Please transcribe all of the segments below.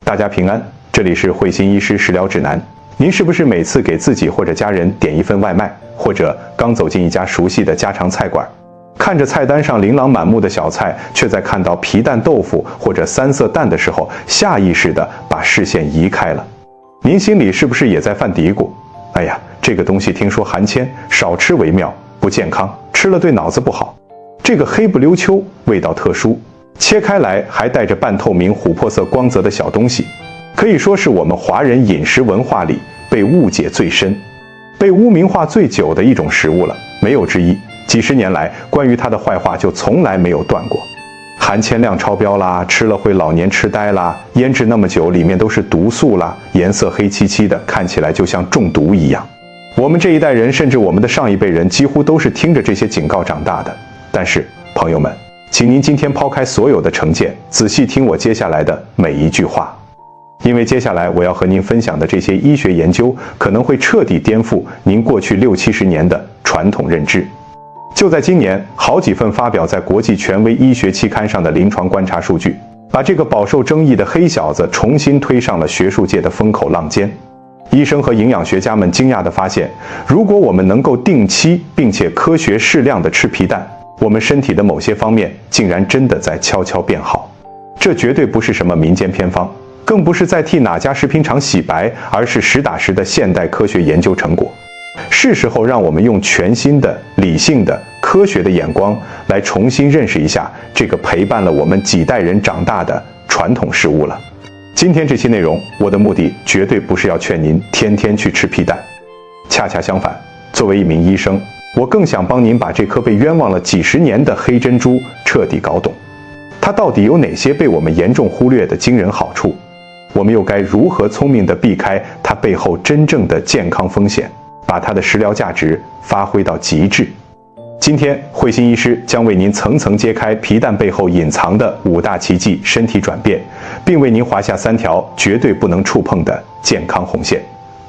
大家平安，这里是慧心医师食疗指南。您是不是每次给自己或者家人点一份外卖，或者刚走进一家熟悉的家常菜馆，看着菜单上琳琅满目的小菜，却在看到皮蛋豆腐或者三色蛋的时候，下意识地把视线移开了？您心里是不是也在犯嘀咕？哎呀，这个东西听说含铅，少吃为妙，不健康，吃了对脑子不好。这个黑不溜秋，味道特殊，切开来还带着半透明琥珀色光泽的小东西，可以说是我们华人饮食文化里被误解最深、被污名化最久的一种食物了，没有之一。几十年来，关于它的坏话就从来没有断过。含铅量超标啦，吃了会老年痴呆啦，腌制那么久里面都是毒素啦，颜色黑漆漆的，看起来就像中毒一样。我们这一代人，甚至我们的上一辈人，几乎都是听着这些警告长大的。但是，朋友们，请您今天抛开所有的成见，仔细听我接下来的每一句话，因为接下来我要和您分享的这些医学研究，可能会彻底颠覆您过去60-70年的传统认知。就在今年，好几份发表在国际权威医学期刊上的临床观察数据，把这个饱受争议的黑小子重新推上了学术界的风口浪尖。医生和营养学家们惊讶地发现，如果我们能够定期并且科学适量地吃皮蛋，我们身体的某些方面竟然真的在悄悄变好。这绝对不是什么民间偏方，更不是在替哪家食品厂洗白，而是实打实的现代科学研究成果。是时候让我们用全新的、理性的、科学的眼光来重新认识一下这个陪伴了我们几代人长大的传统食物了。今天这期内容，我的目的绝对不是要劝您天天去吃皮蛋，恰恰相反，作为一名医生，我更想帮您把这颗被冤枉了几十年的黑珍珠彻底搞懂。它到底有哪些被我们严重忽略的惊人好处？我们又该如何聪明地避开它背后真正的健康风险，把它的食疗价值发挥到极致？今天，慧心医师将为您层层揭开皮蛋背后隐藏的5大奇迹身体转变，并为您划下3条绝对不能触碰的健康红线。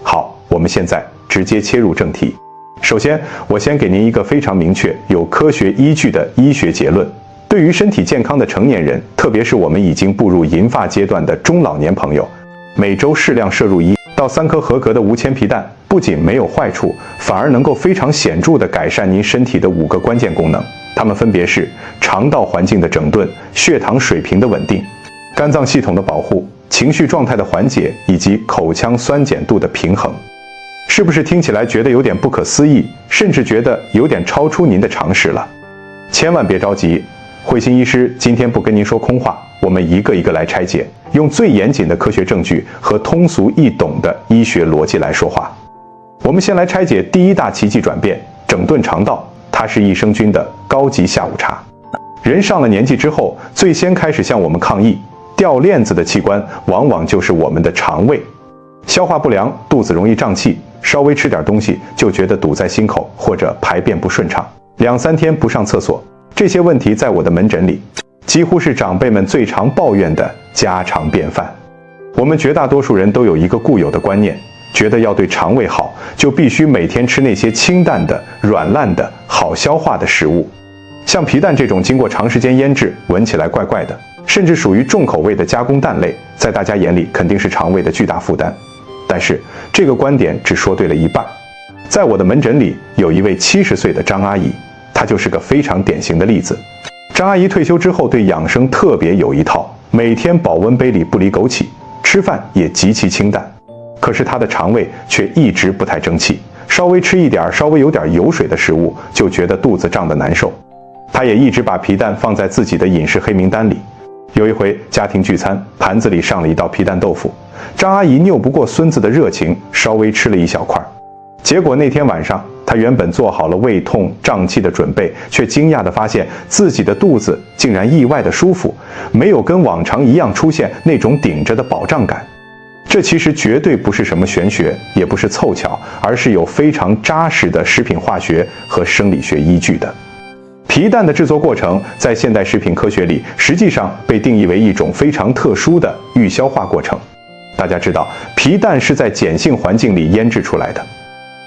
好，我们现在直接切入正题。首先，我先给您一个非常明确、有科学依据的医学结论：对于身体健康的成年人，特别是我们已经步入银发阶段的中老年朋友，每周适量摄入1到3颗合格的无铅皮蛋，不仅没有坏处，反而能够非常显著地改善您身体的5个关键功能。它们分别是肠道环境的整顿、血糖水平的稳定、肝脏系统的保护、情绪状态的缓解，以及口腔酸碱度的平衡。是不是听起来觉得有点不可思议，甚至觉得有点超出您的常识了？千万别着急，慧心医师今天不跟您说空话，我们一个一个来拆解，用最严谨的科学证据和通俗易懂的医学逻辑来说话。我们先来拆解第1大奇迹转变，整顿肠道，它是益生菌的高级下午茶。人上了年纪之后，最先开始向我们抗议、掉链子的器官，往往就是我们的肠胃。消化不良，肚子容易胀气，稍微吃点东西就觉得堵在心口，或者排便不顺畅，2-3天不上厕所。这些问题在我的门诊里，几乎是长辈们最常抱怨的家常便饭。我们绝大多数人都有一个固有的观念，觉得要对肠胃好，就必须每天吃那些清淡的、软烂的、好消化的食物。像皮蛋这种经过长时间腌制，闻起来怪怪的，甚至属于重口味的加工蛋类，在大家眼里肯定是肠胃的巨大负担。但是这个观点只说对了一半。在我的门诊里，有一位70岁的张阿姨，她就是个非常典型的例子。张阿姨退休之后对养生特别有一套，每天保温杯里不离枸杞，吃饭也极其清淡。可是她的肠胃却一直不太争气，稍微吃一点稍微有点油水的食物就觉得肚子胀得难受。她也一直把皮蛋放在自己的饮食黑名单里。有一回家庭聚餐，盘子里上了一道皮蛋豆腐，张阿姨拗不过孙子的热情，稍微吃了一小块。结果那天晚上，她原本做好了胃痛胀气的准备，却惊讶地发现自己的肚子竟然意外的舒服，没有跟往常一样出现那种顶着的饱胀感。这其实绝对不是什么玄学，也不是凑巧，而是有非常扎实的食品化学和生理学依据的。皮蛋的制作过程在现代食品科学里，实际上被定义为一种非常特殊的预消化过程。大家知道，皮蛋是在碱性环境里腌制出来的。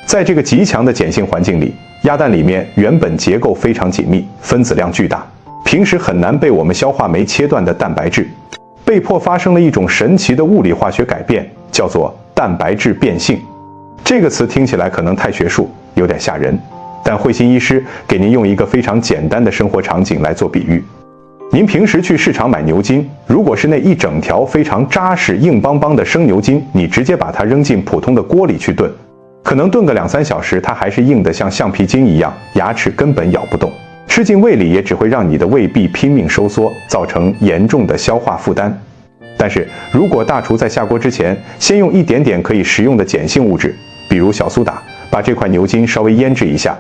在这个极强的碱性环境里，鸭蛋里面原本结构非常紧密，分子量巨大，平时很难被我们消化酶切断的蛋白质，被迫发生了一种神奇的物理化学改变，叫做蛋白质变性。这个词听起来可能太学术，有点吓人，但慧心医师给您用一个非常简单的生活场景来做比喻。您平时去市场买牛筋，如果是那一整条非常扎实硬邦邦的生牛筋，你直接把它扔进普通的锅里去炖，可能炖个2-3小时，它还是硬得像橡皮筋一样，牙齿根本咬不动，吃进胃里也只会让你的胃壁拼命收缩，造成严重的消化负担。但是如果大厨在下锅之前，先用一点点可以食用的碱性物质，比如小苏打，把这块牛筋稍微腌制一下，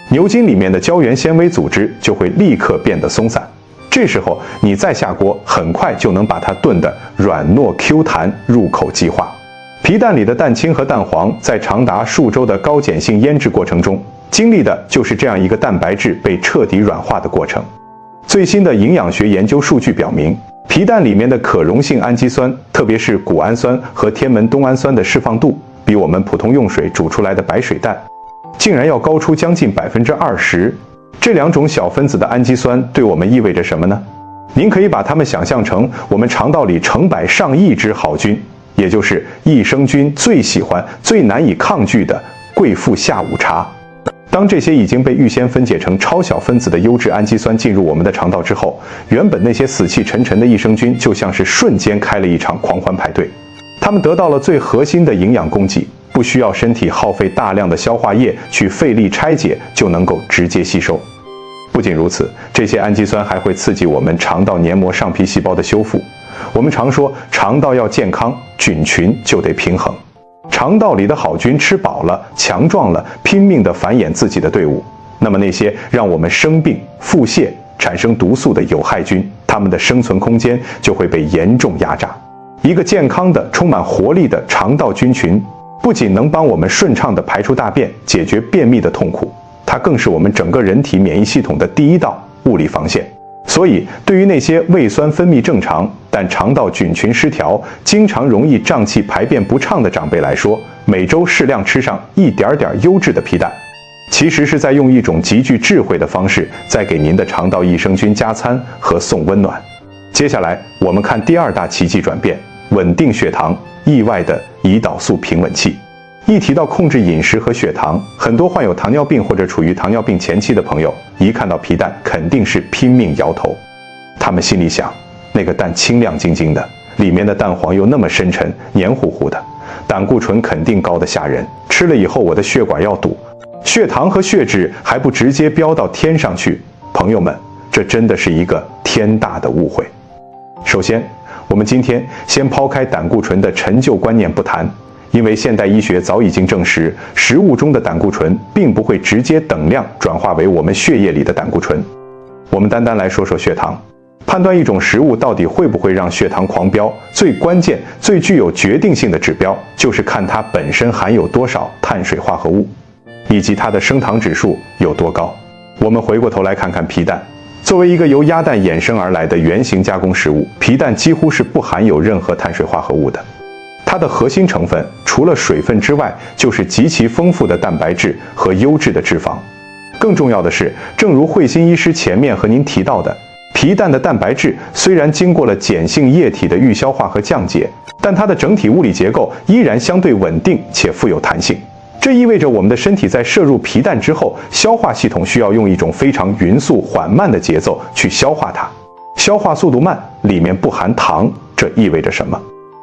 牛筋里面的胶原纤维组织就会立刻变得松散。这时候你再下锅，很快就能把它炖得软糯 Q 弹，入口即化。皮蛋里的蛋清和蛋黄在长达数周的高碱性腌制过程中，经历的就是这样一个蛋白质被彻底软化的过程。最新的营养学研究数据表明，皮蛋里面的可溶性氨基酸，特别是谷氨酸和天门冬氨酸的释放度，比我们普通用水煮出来的白水蛋竟然要高出将近20%。这2种小分子的氨基酸对我们意味着什么呢？您可以把它们想象成我们肠道里成百上亿只好菌，也就是益生菌最喜欢、最难以抗拒的贵妇下午茶。当这些已经被预先分解成超小分子的优质氨基酸进入我们的肠道之后，原本那些死气沉沉的益生菌就像是瞬间开了一场狂欢派对，它们得到了最核心的营养供给，不需要身体耗费大量的消化液去费力拆解，就能够直接吸收。不仅如此，这些氨基酸还会刺激我们肠道黏膜上皮细胞的修复。我们常说，肠道要健康，菌群就得平衡。肠道里的好菌吃饱了、强壮了，拼命地繁衍自己的队伍，那么那些让我们生病、腹泻、产生毒素的有害菌，它们的生存空间就会被严重压榨。一个健康的、充满活力的肠道菌群，不仅能帮我们顺畅地排出大便，解决便秘的痛苦，它更是我们整个人体免疫系统的第一道物理防线。所以，对于那些胃酸分泌正常，但肠道菌群失调，经常容易胀气、排便不畅的长辈来说，每周适量吃上一点点优质的皮蛋，其实是在用一种极具智慧的方式，在给您的肠道益生菌加餐和送温暖。接下来，我们看第2大奇迹转变：稳定血糖，意外的胰岛素平稳器。一提到控制饮食和血糖，很多患有糖尿病或者处于糖尿病前期的朋友，一看到皮蛋肯定是拼命摇头。他们心里想，那个蛋清亮晶晶的，里面的蛋黄又那么深沉黏糊糊的，胆固醇肯定高得吓人，吃了以后我的血管要堵，血糖和血脂还不直接飙到天上去。朋友们，这真的是一个天大的误会。首先，我们今天先抛开胆固醇的陈旧观念不谈，因为现代医学早已经证实，食物中的胆固醇并不会直接等量转化为我们血液里的胆固醇。我们单单来说说血糖，判断一种食物到底会不会让血糖狂飙，最关键、最具有决定性的指标，就是看它本身含有多少碳水化合物，以及它的升糖指数有多高。我们回过头来看看皮蛋，作为一个由鸭蛋衍生而来的原型加工食物，皮蛋几乎是不含有任何碳水化合物的。它的核心成分除了水分之外，就是极其丰富的蛋白质和优质的脂肪。更重要的是，正如慧心医师前面和您提到的，皮蛋的蛋白质虽然经过了碱性液体的预消化和降解，但它的整体物理结构依然相对稳定且富有弹性。这意味着我们的身体在摄入皮蛋之后，消化系统需要用一种非常匀速缓慢的节奏去消化它。消化速度慢，里面不含糖，这意味着什么？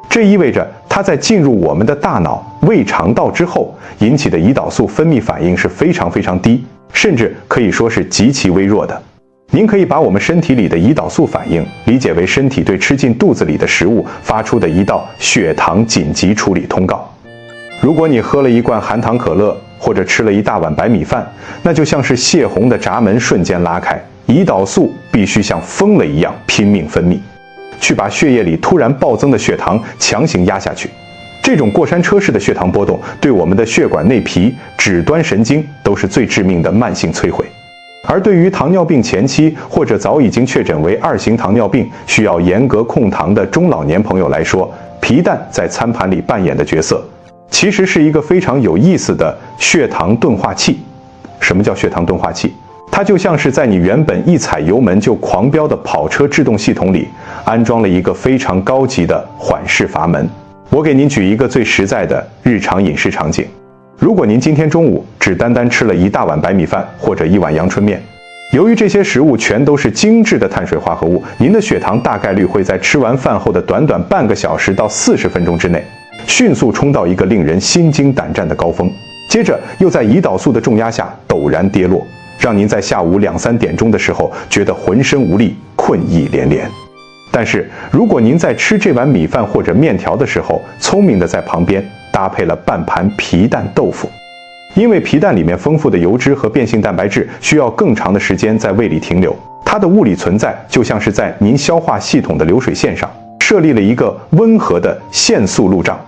这意味着它在进入我们的大脑、胃肠道之后引起的胰岛素分泌反应是非常非常低，甚至可以说是极其微弱的。您可以把我们身体里的胰岛素反应理解为身体对吃进肚子里的食物发出的一道血糖紧急处理通告。如果你喝了一罐含糖可乐，或者吃了一大碗白米饭，那就像是泄洪的闸门瞬间拉开，胰岛素必须像疯了一样拼命分泌，去把血液里突然暴增的血糖强行压下去。这种过山车式的血糖波动对我们的血管内皮、指端神经都是最致命的慢性摧毁。而对于糖尿病前期或者早已经确诊为2型糖尿病，需要严格控糖的中老年朋友来说，皮蛋在餐盘里扮演的角色，其实是一个非常有意思的血糖钝化器。什么叫血糖钝化器？它就像是在你原本一踩油门就狂飙的跑车制动系统里安装了一个非常高级的缓释阀门。我给您举一个最实在的日常饮食场景：如果您今天中午只单单吃了一大碗白米饭或者一碗阳春面，由于这些食物全都是精致的碳水化合物，您的血糖大概率会在吃完饭后的短短半个小时到40分钟之内，迅速冲到一个令人心惊胆战的高峰，接着又在胰岛素的重压下陡然跌落，让您在下午2、3点钟的时候觉得浑身无力，困意连连。但是如果您在吃这碗米饭或者面条的时候，聪明地在旁边搭配了半盘皮蛋豆腐，因为皮蛋里面丰富的油脂和变性蛋白质需要更长的时间在胃里停留，它的物理存在就像是在您消化系统的流水线上设立了一个温和的限速路障，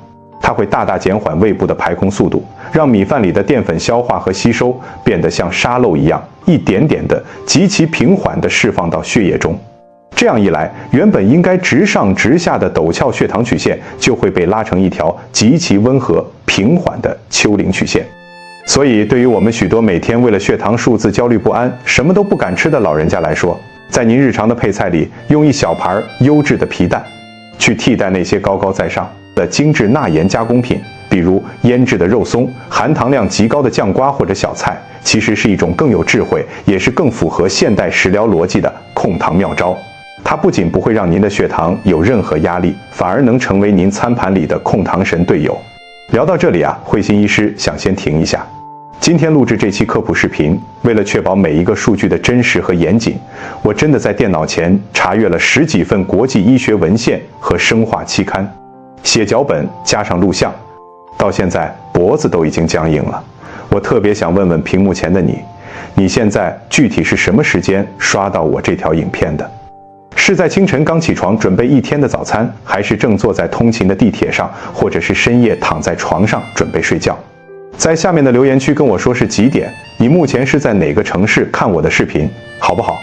它会大大减缓胃部的排空速度，让米饭里的淀粉消化和吸收变得像沙漏一样，一点点的极其平缓地释放到血液中。这样一来，原本应该直上直下的陡峭血糖曲线就会被拉成一条极其温和平缓的丘陵曲线。所以对于我们许多每天为了血糖数字焦虑不安，什么都不敢吃的老人家来说，在您日常的配菜里用一小盘优质的皮蛋，去替代那些高高在上的精致钠盐加工品，比如腌制的肉松、含糖量极高的酱瓜或者小菜，其实是一种更有智慧，也是更符合现代食疗逻辑的控糖妙招。它不仅不会让您的血糖有任何压力，反而能成为您餐盘里的控糖神队友。聊到这里啊，慧心医师想先停一下。今天录制这期科普视频，为了确保每一个数据的真实和严谨，我真的在电脑前查阅了10几份国际医学文献和生化期刊，写脚本加上录像，到现在脖子都已经僵硬了。我特别想问问屏幕前的你，你现在具体是什么时间刷到我这条影片的？是在清晨刚起床准备一天的早餐，还是正坐在通勤的地铁上，或者是深夜躺在床上准备睡觉？在下面的留言区跟我说是几点，你目前是在哪个城市看我的视频，好不好？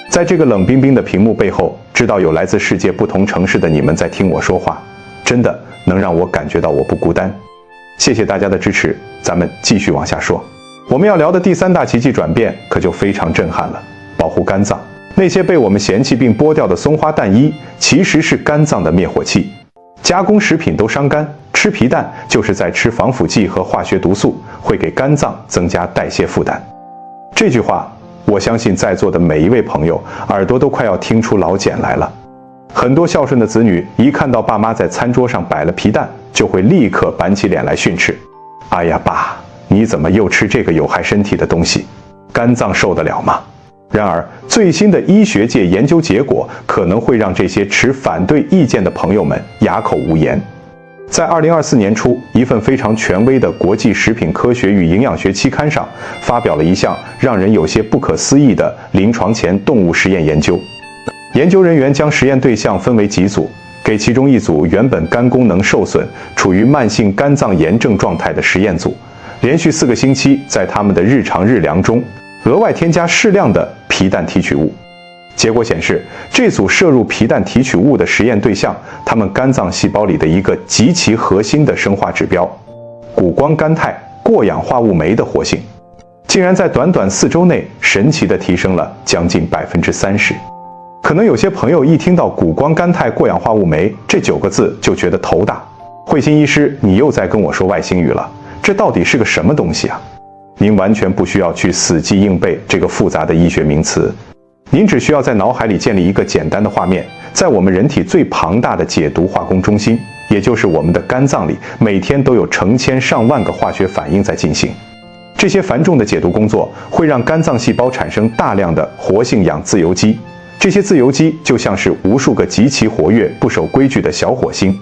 在这个冷冰冰的屏幕背后，知道有来自世界不同城市的你们在听我说话，真的能让我感觉到我不孤单。谢谢大家的支持，咱们继续往下说。我们要聊的第3大奇迹转变可就非常震撼了，保护肝脏。那些被我们嫌弃并剥掉的松花蛋衣，其实是肝脏的灭火器。加工食品都伤肝，吃皮蛋就是在吃防腐剂和化学毒素，会给肝脏增加代谢负担。这句话，我相信在座的每一位朋友耳朵都快要听出老茧来了。很多孝顺的子女一看到爸妈在餐桌上摆了皮蛋，就会立刻板起脸来训斥：哎呀爸，你怎么又吃这个有害身体的东西？肝脏受得了吗？然而，最新的医学界研究结果可能会让这些持反对意见的朋友们哑口无言。在2024年初，一份非常权威的国际食品科学与营养学期刊上，发表了一项让人有些不可思议的临床前动物实验研究。研究人员将实验对象分为几组，给其中一组原本肝功能受损、处于慢性肝脏炎症状态的实验组，连续4个星期在他们的日常日粮中额外添加适量的皮蛋提取物。结果显示，这组摄入皮蛋提取物的实验对象，他们肝脏细胞里的一个极其核心的生化指标——谷胱甘肽过氧化物酶的活性，竟然在短短4周内神奇地提升了将近30%。可能有些朋友一听到谷胱甘肽过氧化物酶这9个字就觉得头大。慧心医师，你又在跟我说外星语了，这到底是个什么东西啊？您完全不需要去死记硬背这个复杂的医学名词，您只需要在脑海里建立一个简单的画面，在我们人体最庞大的解毒化工中心，也就是我们的肝脏里，每天都有成千上万个化学反应在进行。这些繁重的解毒工作会让肝脏细胞产生大量的活性氧自由基，这些自由基就像是无数个极其活跃、不守规矩的小火星。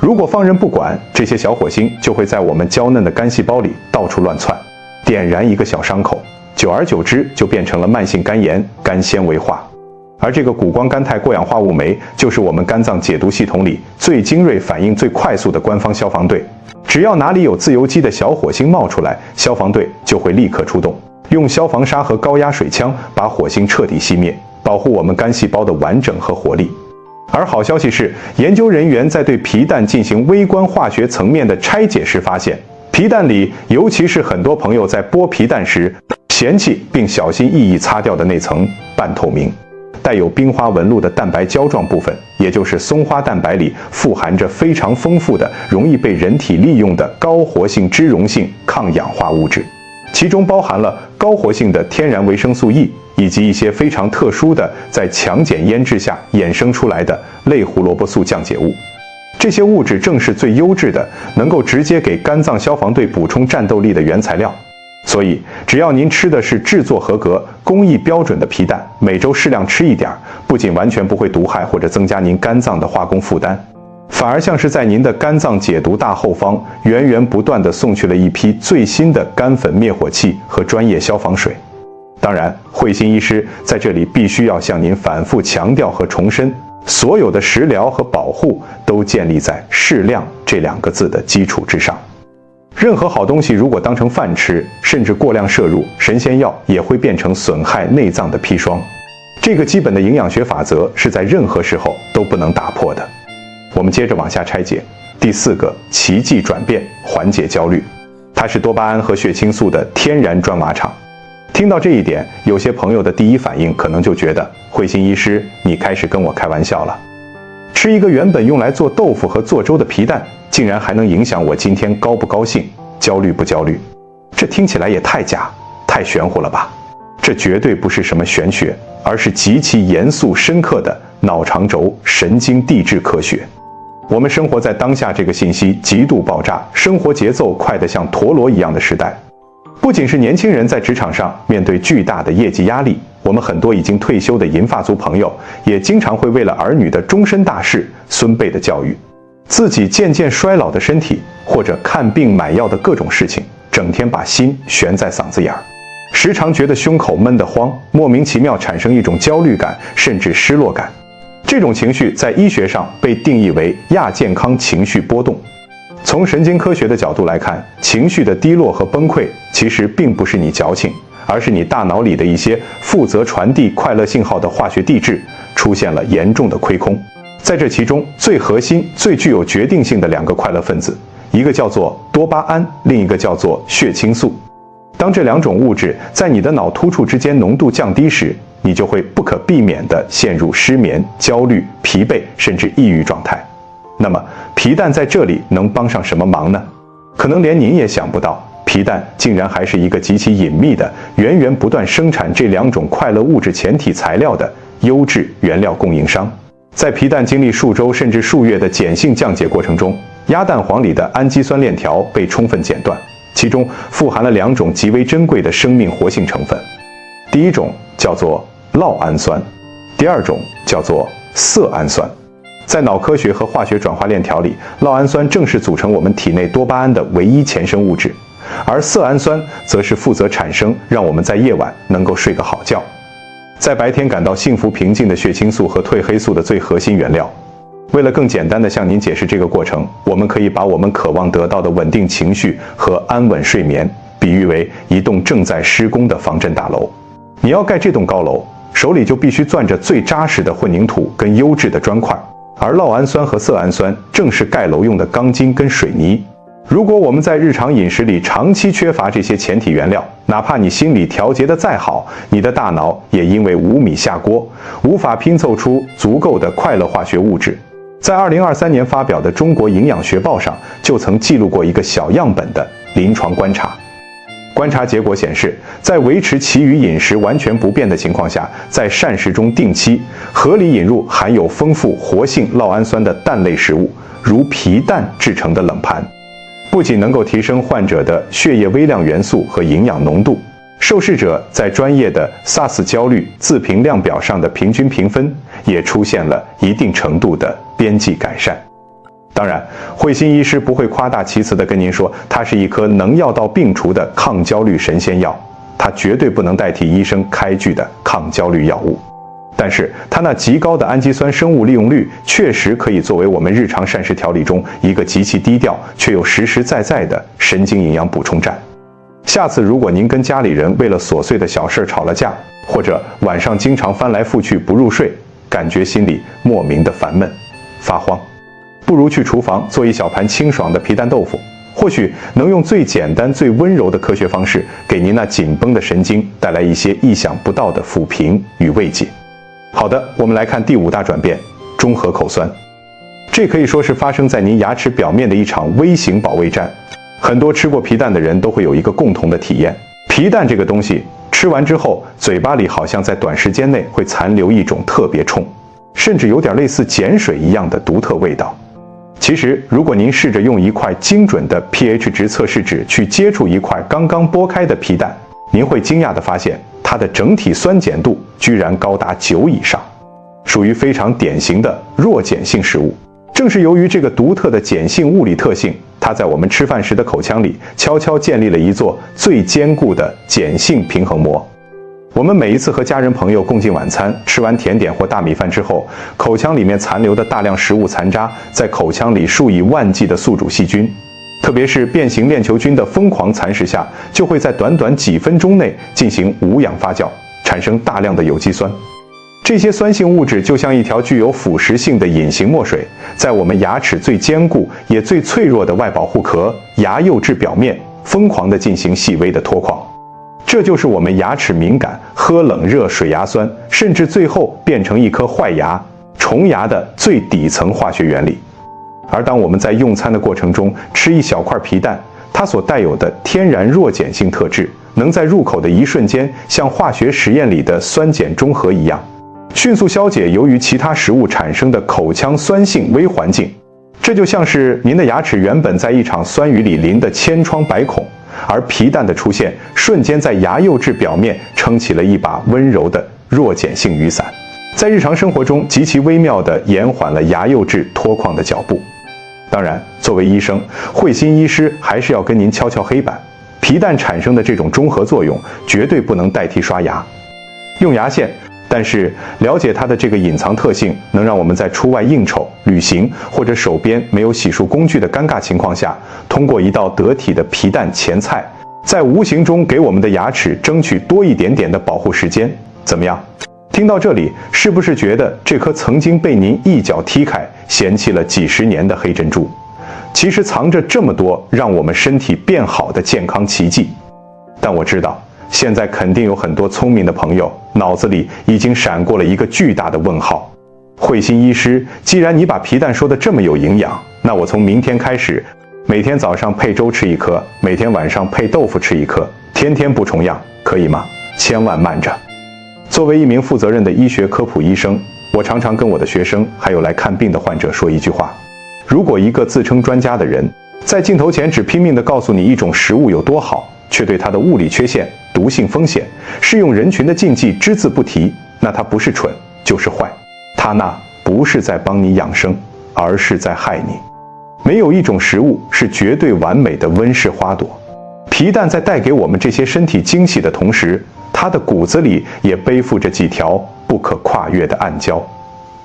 如果放任不管，这些小火星就会在我们娇嫩的肝细胞里到处乱窜，点燃一个小伤口，久而久之就变成了慢性肝炎、肝纤维化。而这个谷胱甘肽过氧化物酶就是我们肝脏解毒系统里最精锐、反应最快速的官方消防队。只要哪里有自由基的小火星冒出来，消防队就会立刻出动，用消防沙和高压水枪把火星彻底熄灭，保护我们肝细胞的完整和活力。而好消息是，研究人员在对皮蛋进行微观化学层面的拆解时发现，皮蛋里，尤其是很多朋友在剥皮蛋时嫌弃并小心翼翼擦掉的那层半透明、带有冰花纹路的蛋白胶状部分，也就是松花蛋白里富含着非常丰富的、容易被人体利用的高活性脂溶性抗氧化物质，其中包含了高活性的天然维生素 E， 以及一些非常特殊的在强碱腌制下衍生出来的类胡萝卜素降解物。这些物质正是最优质的，能够直接给肝脏消防队补充战斗力的原材料。所以，只要您吃的是制作合格、工艺标准的皮蛋，每周适量吃一点，不仅完全不会毒害或者增加您肝脏的化工负担，反而像是在您的肝脏解毒大后方源源不断地送去了一批最新的干粉灭火器和专业消防水。当然，慧心医师在这里必须要向您反复强调和重申，所有的食疗和保护都建立在适量这2个字的基础之上。任何好东西如果当成饭吃，甚至过量摄入，神仙药也会变成损害内脏的砒霜。这个基本的营养学法则是在任何时候都不能打破的。我们接着往下拆解。第4个奇迹转变，缓解焦虑，它是多巴胺和血清素的天然砖瓦厂。听到这一点，有些朋友的第一反应可能就觉得，慧心医师，你开始跟我开玩笑了。吃一个原本用来做豆腐和做粥的皮蛋，竟然还能影响我今天高不高兴、焦虑不焦虑？这听起来也太假、太玄乎了吧？这绝对不是什么玄学，而是极其严肃深刻的脑肠轴神经递质科学。我们生活在当下这个信息极度爆炸、生活节奏快得像陀螺一样的时代，不仅是年轻人在职场上面对巨大的业绩压力，我们很多已经退休的银发族朋友也经常会为了儿女的终身大事、孙辈的教育，自己渐渐衰老的身体，或者看病买药的各种事情，整天把心悬在嗓子眼儿，时常觉得胸口闷得慌，莫名其妙产生一种焦虑感，甚至失落感。这种情绪在医学上被定义为亚健康情绪波动。从神经科学的角度来看，情绪的低落和崩溃其实并不是你矫情，而是你大脑里的一些负责传递快乐信号的化学地质出现了严重的亏空。在这其中，最核心、最具有决定性的2个快乐分子，一个叫做多巴胺，另一个叫做血清素。当这2种物质在你的脑突触之间浓度降低时，你就会不可避免地陷入失眠、焦虑、疲惫甚至抑郁状态。那么，皮蛋在这里能帮上什么忙呢？可能连您也想不到，皮蛋竟然还是一个极其隐秘的、源源不断生产这2种快乐物质前体材料的优质原料供应商。在皮蛋经历数周甚至数月的碱性降解过程中，鸭蛋黄里的氨基酸链条被充分剪断，其中富含了2种极为珍贵的生命活性成分。第一种叫做酪氨酸，第2种叫做色氨酸。在脑科学和化学转化链条里，酪氨酸正是组成我们体内多巴胺的唯一前生物质，而色氨酸则是负责产生让我们在夜晚能够睡个好觉，在白天感到幸福平静的血清素和褪黑素的最核心原料。为了更简单地向您解释这个过程，我们可以把我们渴望得到的稳定情绪和安稳睡眠比喻为一栋正在施工的防震大楼。你要盖这栋高楼，手里就必须攥着最扎实的混凝土跟优质的砖块，而酪氨酸和色氨酸正是盖楼用的钢筋跟水泥。如果我们在日常饮食里长期缺乏这些前体原料，哪怕你心理调节得再好，你的大脑也因为无米下锅，无法拼凑出足够的快乐化学物质。在2023年发表的《中国营养学报》上，就曾记录过一个小样本的临床观察。观察结果显示，在维持其余饮食完全不变的情况下，在膳食中定期合理引入含有丰富活性酪氨酸的蛋类食物，如皮蛋制成的冷盘，不仅能够提升患者的血液微量元素和营养浓度，受试者在专业的 SAS 焦虑自评量表上的平均评分也出现了一定程度的边际改善。当然，慧心医师不会夸大其词地跟您说，它是一颗能药到病除的抗焦虑神仙药，它绝对不能代替医生开具的抗焦虑药物。但是，它那极高的氨基酸生物利用率确实可以作为我们日常膳食调理中一个极其低调却又实实在在的神经营养补充站。下次如果您跟家里人为了琐碎的小事吵了架，或者晚上经常翻来覆去不入睡，感觉心里莫名的烦闷、发慌，不如去厨房做一小盘清爽的皮蛋豆腐，或许能用最简单、最温柔的科学方式，给您那紧绷的神经带来一些意想不到的抚平与慰藉。好的，我们来看第5大转变：中和口酸。这可以说是发生在您牙齿表面的一场微型保卫战。很多吃过皮蛋的人都会有一个共同的体验：皮蛋这个东西吃完之后，嘴巴里好像在短时间内会残留一种特别冲，甚至有点类似碱水一样的独特味道。其实，如果您试着用一块精准的 pH 值测试纸去接触一块刚刚剥开的皮蛋，您会惊讶地发现，它的整体酸碱度居然高达9以上，属于非常典型的弱碱性食物。正是由于这个独特的碱性物理特性，它在我们吃饭时的口腔里悄悄建立了一座最坚固的碱性平衡膜。我们每一次和家人朋友共进晚餐，吃完甜点或大米饭之后，口腔里面残留的大量食物残渣，在口腔里数以万计的宿主细菌，特别是变形链球菌的疯狂蚕食下，就会在短短几分钟内进行无氧发酵，产生大量的有机酸。这些酸性物质就像一条具有腐蚀性的隐形墨水，在我们牙齿最坚固也最脆弱的外保护壳牙釉质表面疯狂地进行细微的脱矿。这就是我们牙齿敏感、喝冷热水牙酸，甚至最后变成一颗坏牙、虫牙的最底层化学原理。而当我们在用餐的过程中吃一小块皮蛋，它所带有的天然弱碱性特质，能在入口的一瞬间，像化学实验里的酸碱中和一样，迅速消解由于其他食物产生的口腔酸性微环境。这就像是您的牙齿原本在一场酸雨里淋得千疮百孔，而皮蛋的出现瞬间在牙釉质表面撑起了一把温柔的弱碱性雨伞，在日常生活中极其微妙地延缓了牙釉质脱矿的脚步。当然，作为医生，慧心医师还是要跟您敲敲黑板，皮蛋产生的这种中和作用绝对不能代替刷牙、用牙线，但是了解它的这个隐藏特性，能让我们在出外应酬、旅行或者手边没有洗漱工具的尴尬情况下，通过一道得体的皮蛋前菜，在无形中给我们的牙齿争取多一点点的保护时间。怎么样？听到这里，是不是觉得这颗曾经被您一脚踢开、嫌弃了几十年的黑珍珠，其实藏着这么多让我们身体变好的健康奇迹？但我知道，现在肯定有很多聪明的朋友脑子里已经闪过了一个巨大的问号。慧心医师，既然你把皮蛋说的这么有营养，那我从明天开始，每天早上配粥吃一颗，每天晚上配豆腐吃一颗，天天不重样，可以吗？千万慢着。作为一名负责任的医学科普医生，我常常跟我的学生还有来看病的患者说一句话：如果一个自称专家的人在镜头前只拼命地告诉你一种食物有多好，却对它的物理缺陷、毒性风险、适用人群的禁忌只字不提，那他不是蠢就是坏，他那不是在帮你养生，而是在害你。没有一种食物是绝对完美的温室花朵，皮蛋在带给我们这些身体惊喜的同时，它的骨子里也背负着几条不可跨越的暗礁。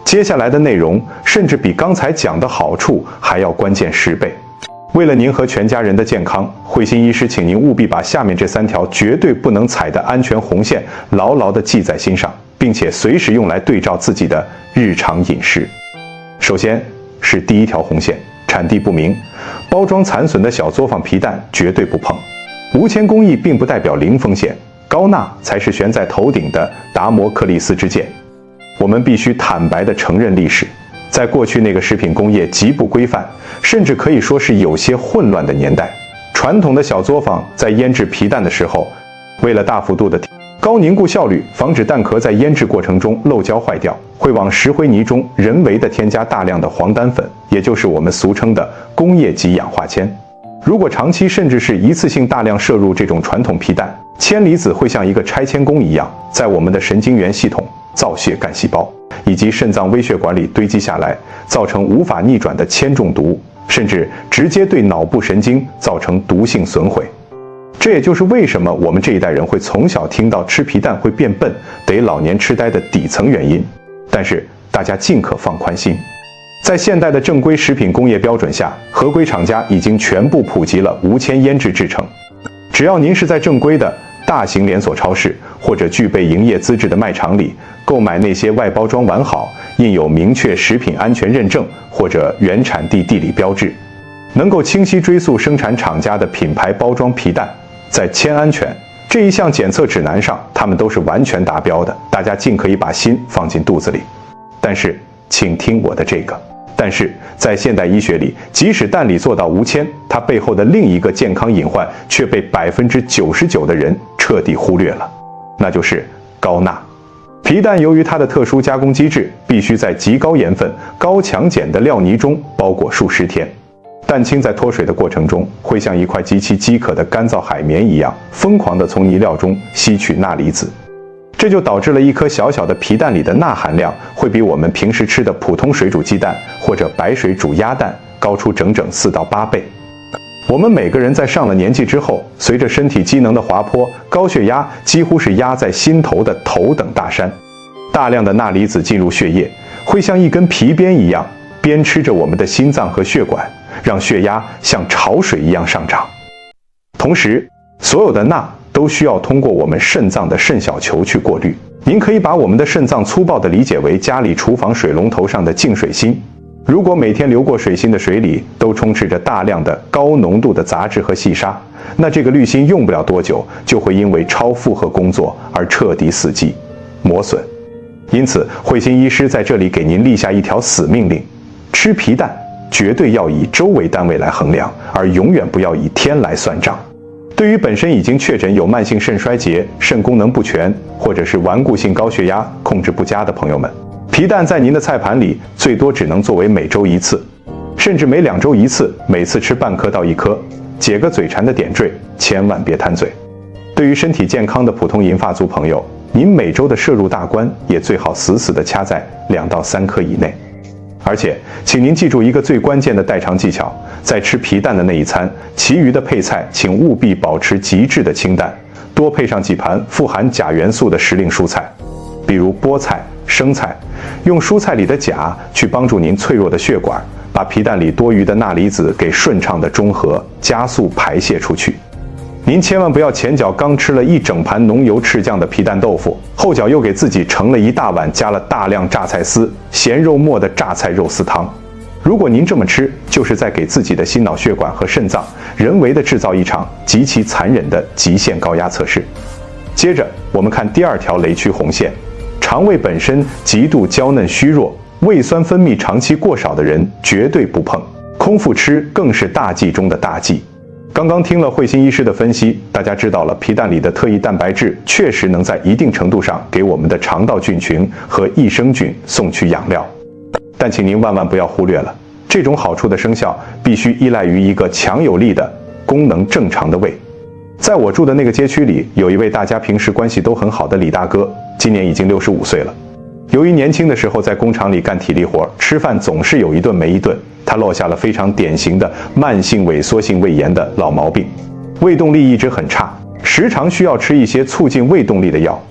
接下来的内容甚至比刚才讲的好处还要关键10倍。为了您和全家人的健康，慧心医师请您务必把下面这3条绝对不能踩的安全红线牢牢地记在心上，并且随时用来对照自己的日常饮食。首先是第1条红线，产地不明，包装残损的小作坊皮蛋绝对不碰。无铅工艺并不代表零风险，高钠才是悬在头顶的达摩克利斯之剑。我们必须坦白地承认历史，在过去那个食品工业极不规范，甚至可以说是有些混乱的年代，传统的小作坊在腌制皮蛋的时候，为了大幅度的高凝固效率，防止蛋壳在腌制过程中漏胶坏掉，会往石灰泥中人为的添加大量的黄单粉，也就是我们俗称的工业级氧化铅。如果长期甚至是一次性大量摄入这种传统皮蛋，铅离子会像一个拆迁工一样，在我们的神经元系统、造血干细胞以及肾脏微血管里堆积下来，造成无法逆转的铅中毒，甚至直接对脑部神经造成毒性损毁。这也就是为什么我们这一代人会从小听到吃皮蛋会变笨、得老年痴呆的底层原因。但是大家尽可放宽心，在现代的正规食品工业标准下，合规厂家已经全部普及了无铅腌制制成。只要您是在正规的大型连锁超市或者具备营业资质的卖场里购买那些外包装完好、印有明确食品安全认证或者原产地地理标志，能够清晰追溯生产厂家的品牌包装皮蛋，在铅安全这一项检测指南上，它们都是完全达标的。大家尽可以把心放进肚子里。但是，请听我的这个。但是在现代医学里，即使蛋里做到无铅，它背后的另一个健康隐患却被99%的人彻底忽略了，那就是高钠。皮蛋由于它的特殊加工机制，必须在极高盐分、高强碱的料泥中包裹数十天。蛋清在脱水的过程中，会像一块极其饥渴的干燥海绵一样，疯狂地从泥料中吸取钠离子。这就导致了一颗小小的皮蛋里的钠含量会比我们平时吃的普通水煮鸡蛋或者白水煮鸭蛋高出整整4到8倍。我们每个人在上了年纪之后，随着身体机能的滑坡，高血压几乎是压在心头的头等大山。大量的钠离子进入血液，会像一根皮鞭一样鞭笞着我们的心脏和血管，让血压像潮水一样上涨。同时，所有的钠都需要通过我们肾脏的肾小球去过滤。您可以把我们的肾脏粗暴地理解为家里厨房水龙头上的净水芯。如果每天流过水芯的水里都充斥着大量的高浓度的杂质和细沙，那这个滤芯用不了多久就会因为超负荷工作而彻底死机、磨损。因此，慧心医师在这里给您立下一条死命令：吃皮蛋绝对要以周为单位来衡量，而永远不要以天来算账。对于本身已经确诊有慢性肾衰竭、肾功能不全，或者是顽固性高血压控制不佳的朋友们，皮蛋在您的菜盘里最多只能作为每周1次，甚至每2周1次，每次吃半颗到1颗，解个嘴馋的点缀，千万别贪嘴。对于身体健康的普通银发族朋友，您每周的摄入大关也最好死死地掐在2到3颗以内。而且，请您记住一个最关键的代偿技巧，在吃皮蛋的那一餐，其余的配菜请务必保持极致的清淡，多配上几盘富含钾元素的时令蔬菜，比如菠菜、生菜，用蔬菜里的钾去帮助您脆弱的血管，把皮蛋里多余的钠离子给顺畅的中和，加速排泄出去。您千万不要前脚刚吃了一整盘浓油赤酱的皮蛋豆腐，后脚又给自己盛了一大碗加了大量榨菜丝、咸肉末的榨菜肉丝汤。如果您这么吃，就是在给自己的心脑血管和肾脏人为的制造一场极其残忍的极限高压测试。接着，我们看第2条雷区红线：肠胃本身极度娇嫩虚弱，胃酸分泌长期过少的人绝对不碰，空腹吃更是大忌中的大忌。刚刚听了慧心医师的分析，大家知道了皮蛋里的特异蛋白质确实能在一定程度上给我们的肠道菌群和益生菌送去养料。但请您万万不要忽略了，这种好处的生效必须依赖于一个强有力的、功能正常的胃。在我住的那个街区里，有一位大家平时关系都很好的李大哥，今年已经65岁了。由于年轻的时候在工厂里干体力活，吃饭总是有一顿没一顿，他落下了非常典型的慢性萎缩性胃炎的老毛病，胃动力一直很差，时常需要吃一些促进胃动力的药。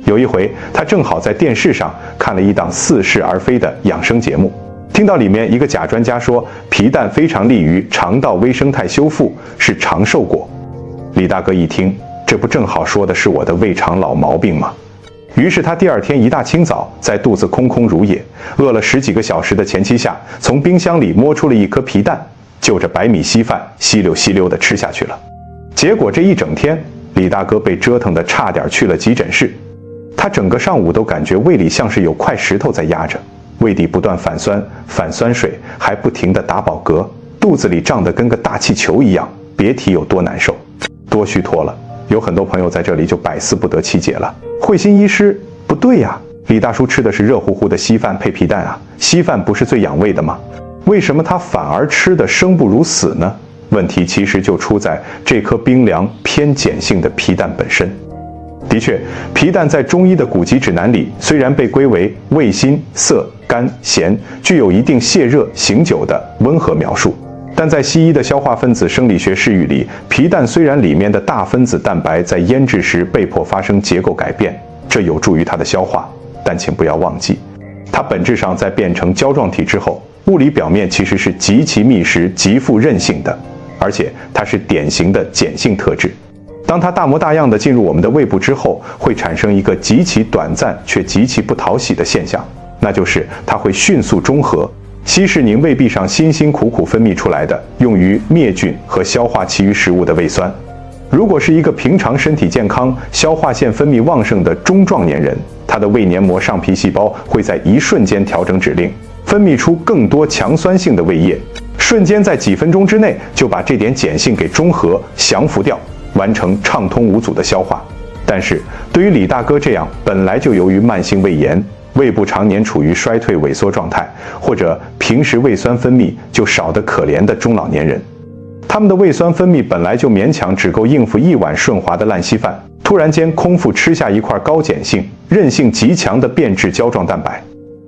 有一回，他正好在电视上看了一档似是而非的养生节目，听到里面一个假专家说皮蛋非常利于肠道微生态修复，是长寿果。李大哥一听，这不正好说的是我的胃肠老毛病吗？于是他第2天一大清早，在肚子空空如也、饿了10几个小时的前期下，从冰箱里摸出了一颗皮蛋，就着白米稀饭稀溜稀溜地吃下去了。结果这一整天，李大哥被折腾得差点去了急诊室。他整个上午都感觉胃里像是有块石头在压着，胃底不断反酸、反酸水，还不停地打饱嗝，肚子里胀得跟个大气球一样，别提有多难受、多虚脱了。有很多朋友在这里就百思不得其解了。慧心医师，不对呀，李大叔吃的是热乎乎的稀饭配皮蛋啊，稀饭不是最养胃的吗？为什么他反而吃得生不如死呢？问题其实就出在这颗冰凉偏碱性的皮蛋本身。的确，皮蛋在中医的古籍指南里虽然被归为味辛、涩、甘、咸，具有一定泻热醒酒的温和描述，但在西医的消化分子生理学视域里，皮蛋虽然里面的大分子蛋白在腌制时被迫发生结构改变，这有助于它的消化，但请不要忘记，它本质上在变成胶状体之后，物理表面其实是极其密实、极富韧性的，而且它是典型的碱性特质。当它大模大样地进入我们的胃部之后，会产生一个极其短暂却极其不讨喜的现象，那就是它会迅速中和，硒是您胃壁上辛辛苦苦分泌出来的，用于灭菌和消化其余食物的胃酸。如果是一个平常身体健康、消化腺分泌旺盛的中壮年人，他的胃黏膜上皮细胞会在一瞬间调整指令，分泌出更多强酸性的胃液，瞬间在几分钟之内就把这点碱性给中和、降服掉，完成畅通无阻的消化。但是对于李大哥这样本来就由于慢性胃炎，胃部常年处于衰退萎缩状态，或者平时胃酸分泌就少得可怜的中老年人，他们的胃酸分泌本来就勉强只够应付一碗顺滑的烂稀饭，突然间空腹吃下一块高碱性、韧性极强的变质胶状蛋白，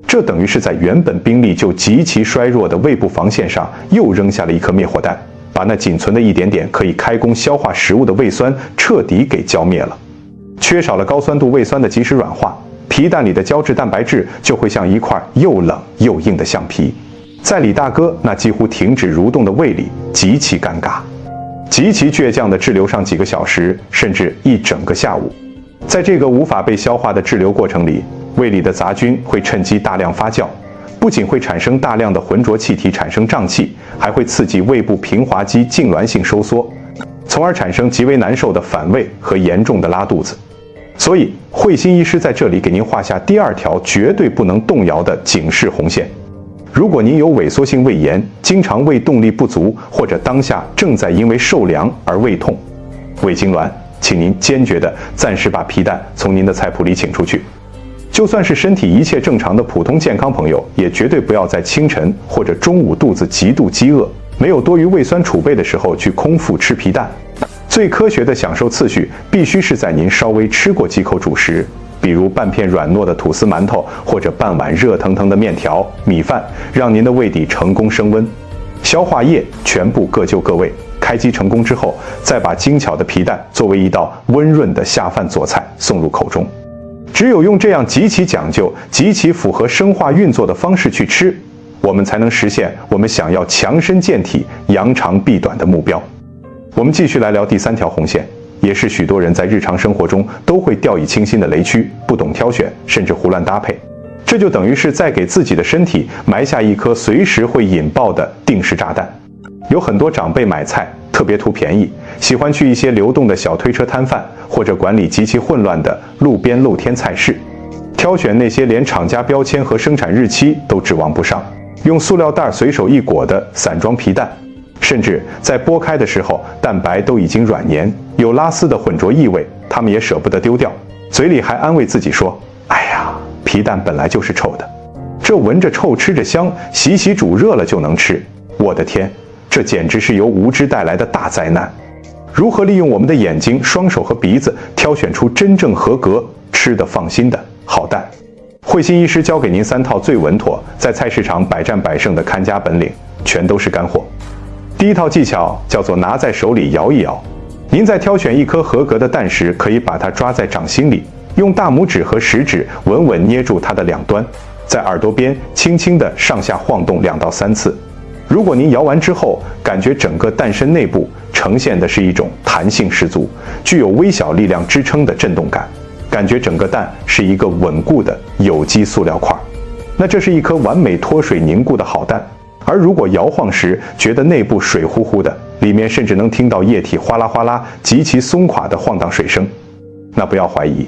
这等于是在原本兵力就极其衰弱的胃部防线上又扔下了一颗灭火弹，把那仅存的一点点可以开工消化食物的胃酸彻底给浇灭了。缺少了高酸度胃酸的及时软化，皮蛋里的胶质蛋白质就会像一块又冷又硬的橡皮，在李大哥那几乎停止蠕动的胃里极其尴尬，极其倔强地滞留上几个小时，甚至一整个下午。在这个无法被消化的滞留过程里，胃里的杂菌会趁机大量发酵，不仅会产生大量的浑浊气体产生胀气，还会刺激胃部平滑肌痉挛性收缩，从而产生极为难受的反胃和严重的拉肚子。所以慧心医师在这里给您画下第二条绝对不能动摇的警示红线。如果您有萎缩性胃炎，经常胃动力不足，或者当下正在因为受凉而胃痛、胃痉挛，请您坚决地暂时把皮蛋从您的菜谱里请出去。就算是身体一切正常的普通健康朋友，也绝对不要在清晨或者中午肚子极度饥饿、没有多余胃酸储备的时候去空腹吃皮蛋。最科学的享受次序必须是在您稍微吃过几口主食，比如半片软糯的吐司馒头，或者半碗热腾腾的面条、米饭，让您的胃底成功升温，消化液全部各就各位。开机成功之后，再把精巧的皮蛋作为一道温润的下饭佐菜送入口中。只有用这样极其讲究、极其符合生化运作的方式去吃，我们才能实现我们想要强身健体、扬长避短的目标。我们继续来聊第三条红线，也是许多人在日常生活中都会掉以轻心的雷区，不懂挑选，甚至胡乱搭配。这就等于是在给自己的身体埋下一颗随时会引爆的定时炸弹。有很多长辈买菜特别图便宜，喜欢去一些流动的小推车摊贩，或者管理极其混乱的路边露天菜市，挑选那些连厂家标签和生产日期都指望不上，用塑料袋随手一裹的散装皮蛋，甚至在剥开的时候蛋白都已经软黏，有拉丝的浑浊异味，他们也舍不得丢掉，嘴里还安慰自己说，哎呀，皮蛋本来就是臭的，这闻着臭吃着香，洗洗煮热了就能吃。我的天，这简直是由无知带来的大灾难。如何利用我们的眼睛、双手和鼻子挑选出真正合格、吃得放心的好蛋？慧心医师教给您3套最稳妥，在菜市场百战百胜的看家本领，全都是干货。第一套技巧叫做拿在手里摇一摇。您在挑选一颗合格的蛋时，可以把它抓在掌心里，用大拇指和食指稳稳捏住它的两端，在耳朵边轻轻地上下晃动2到3次。如果您摇完之后，感觉整个蛋身内部呈现的是一种弹性十足、具有微小力量支撑的震动感，感觉整个蛋是一个稳固的有机塑料块，那这是一颗完美脱水凝固的好蛋。而如果摇晃时觉得内部水乎乎的，里面甚至能听到液体哗啦哗啦极其松垮的晃荡水声，那不要怀疑，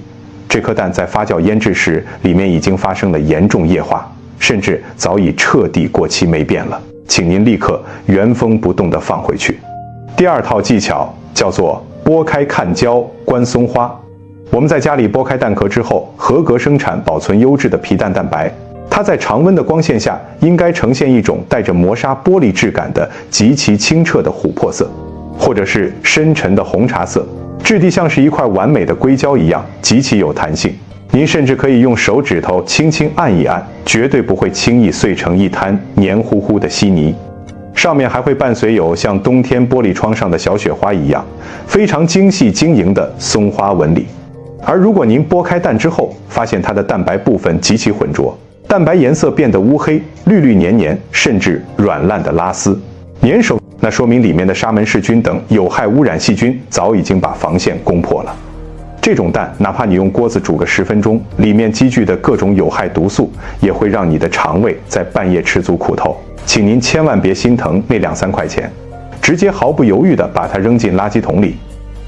这颗蛋在发酵腌制时，里面已经发生了严重液化，甚至早已彻底过期霉变了，请您立刻原封不动地放回去。第二套技巧叫做剥开看胶，观松花。我们在家里剥开蛋壳之后，合格生产保存优质的皮蛋蛋白，它在常温的光线下应该呈现一种带着磨砂玻璃质感的极其清澈的琥珀色，或者是深沉的红茶色，质地像是一块完美的硅胶一样，极其有弹性。您甚至可以用手指头轻轻按一按，绝对不会轻易碎成一滩黏糊糊的稀泥。上面还会伴随有像冬天玻璃窗上的小雪花一样非常精细晶莹的松花纹理。而如果您剥开蛋之后，发现它的蛋白部分极其浑浊，蛋白颜色变得乌黑、绿绿黏黏，甚至软烂的拉丝、粘手，那说明里面的沙门氏菌等有害污染细菌早已经把防线攻破了。这种蛋，哪怕你用锅子煮个10分钟，里面积聚的各种有害毒素，也会让你的肠胃在半夜吃足苦头。请您千万别心疼那2、3块钱，直接毫不犹豫地把它扔进垃圾桶里。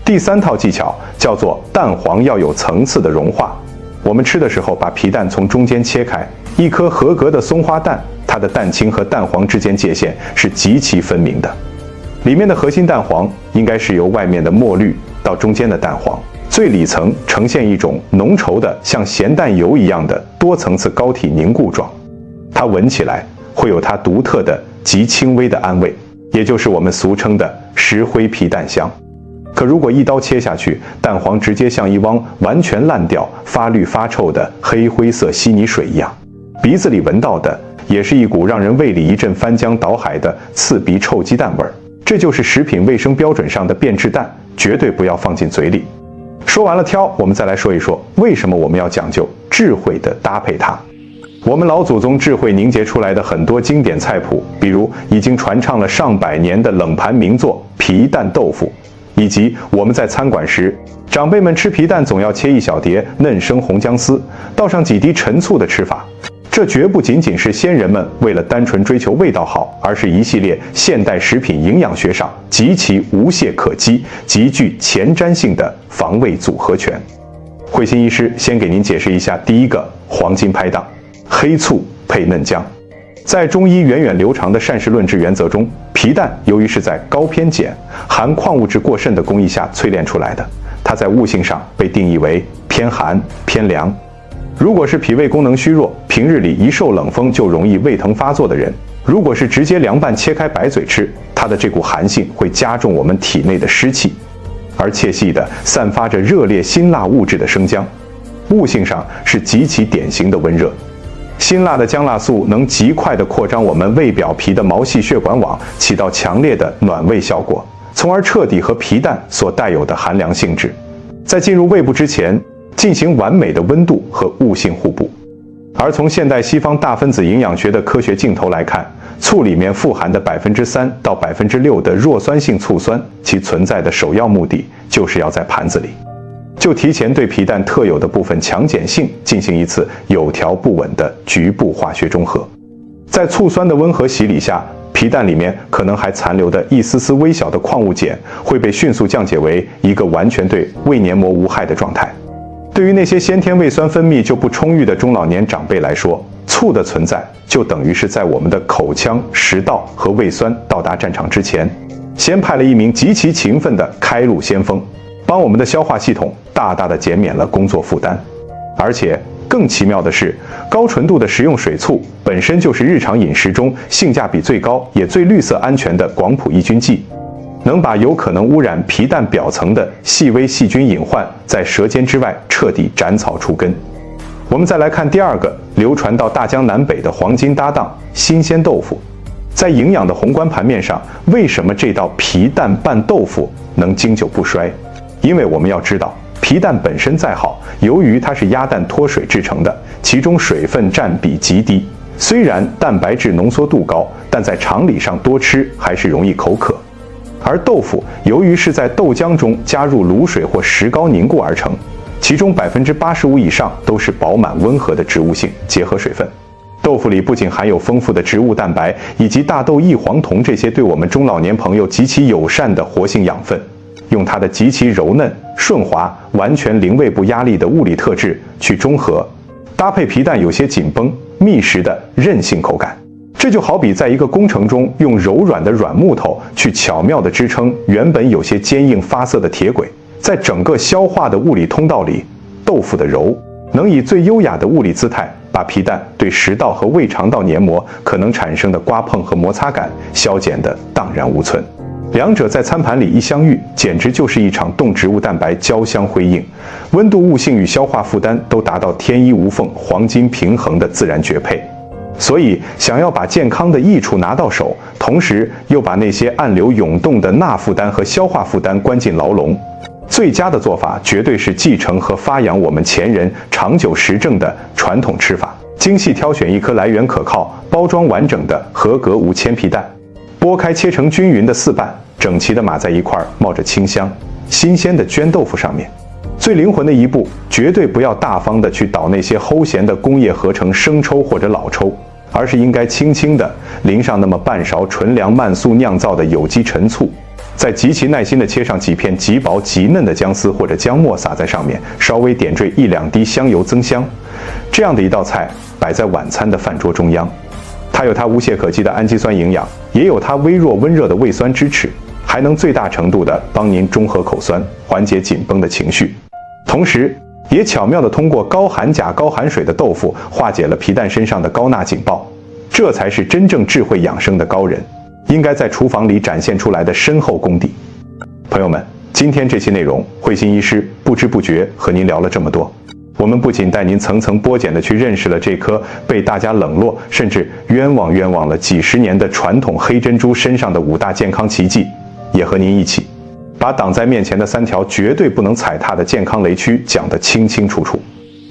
第3套技巧叫做蛋黄要有层次的融化。我们吃的时候，把皮蛋从中间切开，一颗合格的松花蛋，它的蛋清和蛋黄之间界限是极其分明的。里面的核心蛋黄应该是由外面的墨绿到中间的蛋黄，最里层呈现一种浓稠的像咸蛋油一样的多层次膏体凝固状，它闻起来会有它独特的极轻微的氨味，也就是我们俗称的石灰皮蛋香。可如果一刀切下去，蛋黄直接像一汪完全烂掉、发绿发臭的黑灰色稀泥水一样，鼻子里闻到的也是一股让人胃里一阵翻江倒海的刺鼻臭鸡蛋味儿。这就是食品卫生标准上的变质蛋，绝对不要放进嘴里。说完了挑，我们再来说一说为什么我们要讲究智慧地搭配它。我们老祖宗智慧凝结出来的很多经典菜谱，比如已经传唱了上百年的冷盘名作皮蛋豆腐，以及我们在餐馆时，长辈们吃皮蛋总要切一小碟嫩生红姜丝，倒上几滴陈醋的吃法。这绝不仅仅是先人们为了单纯追求味道好，而是一系列现代食品营养学上极其无懈可击、极具前瞻性的防卫组合拳。慧心医师先给您解释一下第一个黄金拍档：黑醋配嫩姜。在中医源远流长的膳食论治原则中，皮蛋由于是在高偏碱、含矿物质过剩的工艺下淬炼出来的，它在悟性上被定义为偏寒、偏凉。如果是脾胃功能虚弱，平日里一受冷风就容易胃疼发作的人，如果是直接凉拌切开白嘴吃，它的这股寒性会加重我们体内的湿气。而切细的散发着热烈辛辣物质的生姜，悟性上是极其典型的温热。辛辣的姜辣素能极快地扩张我们胃表皮的毛细血管网，起到强烈的暖胃效果，从而彻底和皮蛋所带有的寒凉性质，在进入胃部之前进行完美的温度和悟性互补。而从现代西方大分子营养学的科学镜头来看，醋里面富含的3%到6%的弱酸性醋酸，其存在的首要目的就是要在盘子里就提前对皮蛋特有的部分强碱性进行一次有条不紊的局部化学中和。在醋酸的温和洗礼下，皮蛋里面可能还残留的一丝丝微小的矿物碱会被迅速降解为一个完全对胃黏膜无害的状态。对于那些先天胃酸分泌就不充裕的中老年长辈来说，醋的存在就等于是在我们的口腔、食道和胃酸到达战场之前，先派了一名极其勤奋的开路先锋，帮我们的消化系统大大的减免了工作负担。而且更奇妙的是，高纯度的食用水醋本身就是日常饮食中性价比最高也最绿色安全的广谱抑菌剂，能把有可能污染皮蛋表层的细微细菌隐患在舌尖之外彻底斩草除根。我们再来看第二个流传到大江南北的黄金搭档新鲜豆腐。在营养的宏观盘面上，为什么这道皮蛋拌豆腐能经久不衰？因为我们要知道，皮蛋本身再好，由于它是鸭蛋脱水制成的，其中水分占比极低，虽然蛋白质浓缩度高，但在常理上多吃还是容易口渴。而豆腐由于是在豆浆中加入卤水或石膏凝固而成，其中85%以上都是饱满温和的植物性结合水分。豆腐里不仅含有丰富的植物蛋白以及大豆异黄酮这些对我们中老年朋友极其友善的活性养分，用它的极其柔嫩、顺滑、完全零胃部压力的物理特质去中和，搭配皮蛋有些紧绷、密实的韧性口感。这就好比在一个工程中用柔软的软木头去巧妙地支撑原本有些坚硬发涩的铁轨，在整个消化的物理通道里，豆腐的柔能以最优雅的物理姿态把皮蛋对食道和胃肠道黏膜可能产生的刮碰和摩擦感消减得荡然无存。两者在餐盘里一相遇，简直就是一场动植物蛋白交相辉映，温度、悟性与消化负担都达到天衣无缝、黄金平衡的自然绝配。所以，想要把健康的益处拿到手，同时又把那些暗流涌动的钠负担和消化负担关进牢笼，最佳的做法绝对是继承和发扬我们前人长久实证的传统吃法，精细挑选一颗来源可靠、包装完整的合格无铅皮蛋，剥开切成均匀的4瓣，整齐地码在一块冒着清香、新鲜的绢豆腐上面。最灵魂的一步，绝对不要大方的去倒那些齁咸的工业合成生抽或者老抽，而是应该轻轻的淋上那么半勺纯粮慢速酿造的有机陈醋，再极其耐心的切上几片极薄极嫩的姜丝或者姜末撒在上面，稍微点缀1-2滴香油增香。这样的一道菜摆在晚餐的饭桌中央，它有它无懈可击的氨基酸营养，也有它微弱温热的胃酸支持，还能最大程度的帮您中和口酸，缓解紧绷的情绪，同时也巧妙地通过高含钾高含水的豆腐化解了皮蛋身上的高钠警报。这才是真正智慧养生的高人应该在厨房里展现出来的深厚功底。朋友们，今天这期内容，慧心医师不知不觉和您聊了这么多。我们不仅带您层层剥茧地去认识了这颗被大家冷落甚至冤枉了几十年的传统黑珍珠身上的5大健康奇迹，也和您一起把挡在面前的3条绝对不能踩踏的健康雷区讲得清清楚楚。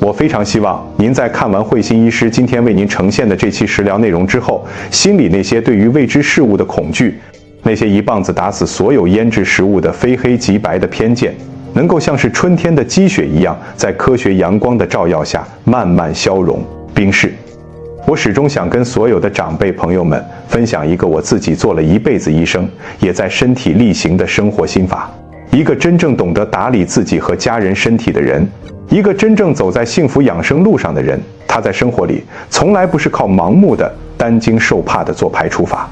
我非常希望您在看完慧心医师今天为您呈现的这期食疗内容之后，心里那些对于未知事物的恐惧，那些一棒子打死所有腌制食物的非黑即白的偏见，能够像是春天的积雪一样，在科学阳光的照耀下慢慢消融冰释。我始终想跟所有的长辈朋友们分享一个我自己做了一辈子医生，也在身体力行的生活心法。一个真正懂得打理自己和家人身体的人，一个真正走在幸福养生路上的人，他在生活里从来不是靠盲目的担惊受怕的做排除法。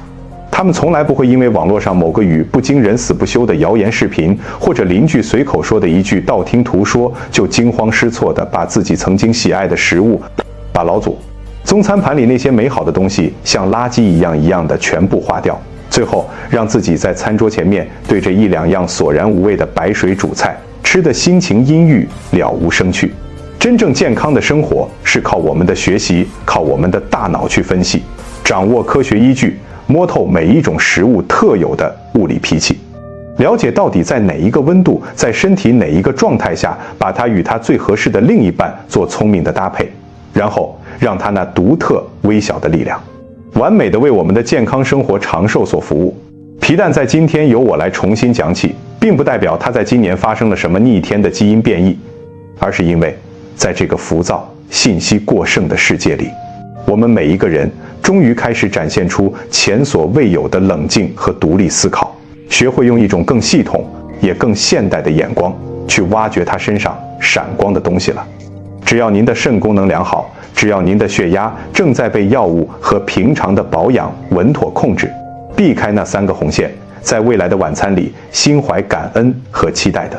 他们从来不会因为网络上某个语不惊人死不休的谣言视频，或者邻居随口说的一句道听途说，就惊慌失措地把自己曾经喜爱的食物，把老祖宗餐盘里那些美好的东西像垃圾一样的全部划掉，最后让自己在餐桌前面对着1-2样索然无味的白水煮菜吃得心情阴郁，了无生趣。真正健康的生活是靠我们的学习，靠我们的大脑去分析，掌握科学依据，摸透每一种食物特有的物理脾气，了解到底在哪一个温度，在身体哪一个状态下，把它与它最合适的另一半做聪明的搭配，然后让它那独特微小的力量完美的为我们的健康生活长寿所服务。皮蛋在今天由我来重新讲起，并不代表它在今年发生了什么逆天的基因变异，而是因为在这个浮躁信息过剩的世界里，我们每一个人终于开始展现出前所未有的冷静和独立思考，学会用一种更系统也更现代的眼光去挖掘它身上闪光的东西了。只要您的肾功能良好，只要您的血压正在被药物和平常的保养稳妥控制，避开那3个红线，在未来的晚餐里心怀感恩和期待的，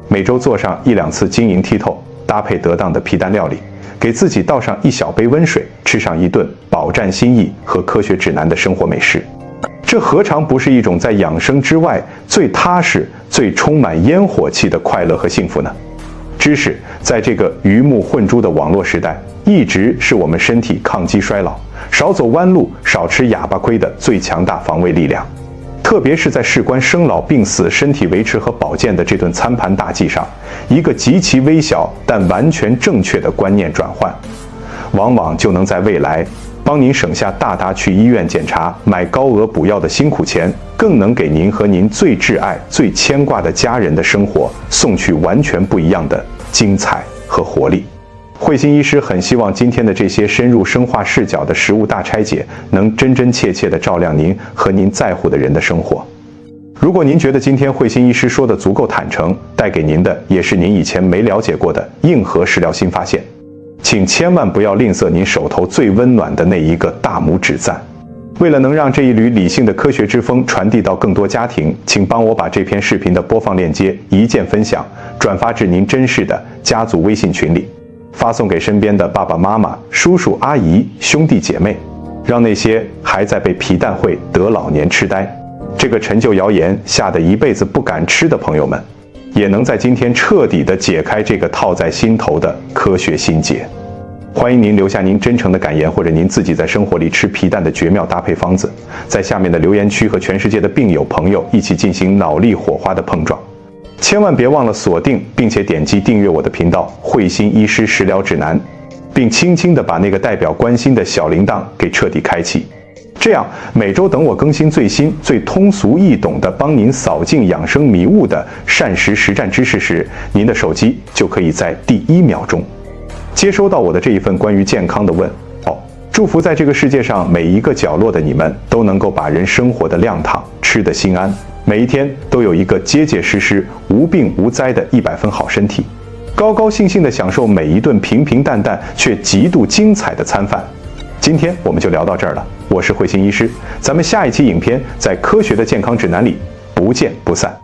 每周做上1-2次晶莹剔透搭配得当的皮蛋料理，给自己倒上1小杯温水，吃上一顿饱蘸心意和科学指南的生活美食。这何尝不是一种在养生之外最踏实、最充满烟火气的快乐和幸福呢？知识在这个鱼目混珠的网络时代，一直是我们身体抗击衰老、少走弯路、少吃哑巴亏的最强大防卫力量。特别是在事关生老病死、身体维持和保健的这顿餐盘大计上，一个极其微小但完全正确的观念转换，往往就能在未来帮您省下大大去医院检查、买高额补药的辛苦钱，更能给您和您最挚爱、最牵挂的家人的生活送去完全不一样的精彩和活力。慧心医师很希望今天的这些深入生化视角的食物大拆解，能真真切切地照亮您和您在乎的人的生活。如果您觉得今天慧心医师说的足够坦诚，带给您的也是您以前没了解过的硬核食疗新发现，请千万不要吝啬您手头最温暖的那一个大拇指赞。为了能让这一缕理性的科学之风传递到更多家庭，请帮我把这篇视频的播放链接一键分享，转发至您珍视的家族微信群里，发送给身边的爸爸妈妈、叔叔阿姨、兄弟姐妹，让那些还在被皮蛋会得老年痴呆这个陈旧谣言吓得一辈子不敢吃的朋友们，也能在今天彻底地解开这个套在心头的科学心结。欢迎您留下您真诚的感言，或者您自己在生活里吃皮蛋的绝妙搭配方子，在下面的留言区和全世界的病友朋友一起进行脑力火花的碰撞。千万别忘了锁定并且点击订阅我的频道慧心医师食疗指南，并轻轻地把那个代表关心的小铃铛给彻底开启。这样，每周等我更新最新、最通俗易懂的帮您扫净养生迷雾的膳食实战知识时，您的手机就可以在第1秒钟接收到我的这一份关于健康的问候。祝福在这个世界上每一个角落的你们都能够把人生活的亮堂，吃得心安，每一天都有一个结结实实、无病无灾的100分好身体，高高兴兴地享受每一顿平平淡淡却极度精彩的餐饭。今天我们就聊到这儿了，我是慧心医师，咱们下一期影片在科学的健康指南里不见不散。